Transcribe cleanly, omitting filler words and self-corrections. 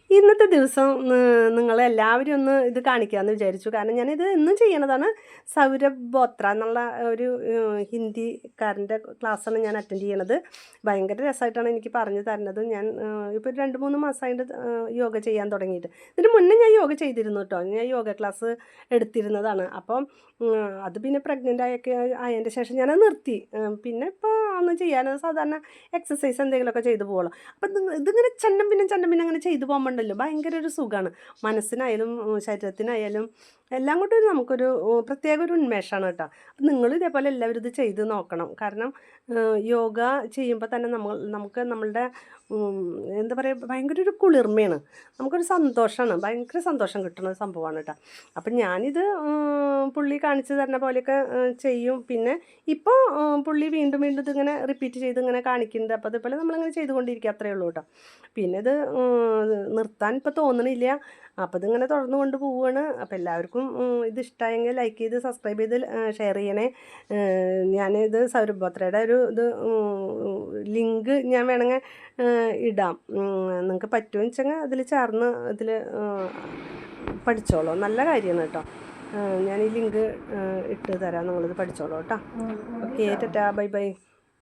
ഇന്നത്തെ ദിവസം നിങ്ങളെല്ലാവരും ഒന്ന് ഇത് കാണിക്കാമെന്ന് വിചാരിച്ചു. കാരണം ഞാനിത് എന്നും ചെയ്യണതാണ്. സൗരഭ് ബോത്ര എന്നുള്ള ഒരു ഹിന്ദിക്കാരൻ്റെ ക്ലാസ്സാണ് ഞാൻ അറ്റൻഡ് ചെയ്യണത്. ഭയങ്കര രസമായിട്ടാണ് എനിക്ക് പറഞ്ഞു തരുന്നത്. ഞാൻ ഇപ്പോൾ 2-3 മാസമായിട്ട് യോഗ ചെയ്യാൻ തുടങ്ങിയിട്ട്. ഇതിന് മുന്നേ ഞാൻ യോഗ ചെയ്തിരുന്നു കേട്ടോ. ഞാൻ യോഗ ക്ലാസ് എടുത്തിരുന്നതാണ്. അപ്പം അത് പിന്നെ പ്രഗ്നൻ്റ് ആയതിൻ്റെ ശേഷം ഞാനത് നിർത്തി. പിന്നെ ഇപ്പോൾ ഒന്നും ചെയ്യാൻ സാധാരണ എക്സസൈസ് എന്തെങ്കിലുമൊക്കെ ചെയ്തു പോകുള്ളൂ. അപ്പം ഇതിങ്ങനെ ചന്നം പിന്നെ അങ്ങനെ ചെയ്തു പോകുമ്പോണ്ടല്ലോ ഭയങ്കര ഒരു സുഖമാണ്. മനസ്സിനായാലും ശരീരത്തിനായാലും എല്ലാം കൊണ്ടും നമുക്കൊരു പ്രത്യേക ഒരു ഉന്മേഷമാണ് കേട്ടോ. അപ്പം നിങ്ങളും ഇതേപോലെ എല്ലാവരും ഇത് ചെയ്ത് നോക്കണം. കാരണം യോഗ ചെയ്യുമ്പോൾ തന്നെ നമുക്ക് നമ്മളുടെ എന്താ പറയുക, ഭയങ്കര ഒരു കുളിർമയാണ്, നമുക്കൊരു സന്തോഷമാണ്, ഭയങ്കര സന്തോഷം കിട്ടുന്ന ഒരു സംഭവമാണ് കേട്ടോ. അപ്പം ഞാനിത് പുള്ളി കാണിച്ചു തരുന്ന പോലെയൊക്കെ ചെയ്യും. പിന്നെ ഇപ്പോൾ പുള്ളി വീണ്ടും ഇതിങ്ങനെ റിപ്പീറ്റ് ചെയ്ത് ഇങ്ങനെ കാണിക്കുന്നുണ്ട്. അപ്പോൾ അതുപോലെ നമ്മളിങ്ങനെ ചെയ്തുകൊണ്ടിരിക്കുക, അത്രയേ ഉള്ളൂ കേട്ടോ. പിന്നെ ഇത് നിർത്താൻ ഇപ്പോൾ തോന്നണില്ല. അപ്പോൾ ഇതിങ്ങനെ തുടർന്ന് കൊണ്ട് പോവുകയാണ്. അപ്പോൾ എല്ലാവർക്കും ഇത് ഇഷ്ടമായെങ്കിൽ ലൈക്ക് ചെയ്ത് സബ്സ്ക്രൈബ് ചെയ്ത് ഷെയർ ചെയ്യണേ. ഞാനിത് സൗരഭ് ബോത്രയുടെ ഒരു ലിങ്ക് ഞാൻ വേണമെങ്കിൽ ഇടാം. നിങ്ങൾക്ക് പറ്റുമെന്ന് വെച്ചെങ്കിൽ അതിൽ ചേർന്ന് ഇതിൽ പഠിച്ചോളൂ. നല്ല കാര്യമാണ് കേട്ടോ. ഞാൻ ഈ ലിങ്ക് ഇട്ട് തരാം, നിങ്ങളിത് പഠിച്ചോളൂ കേട്ടോ. Okay, Tata, bye bye.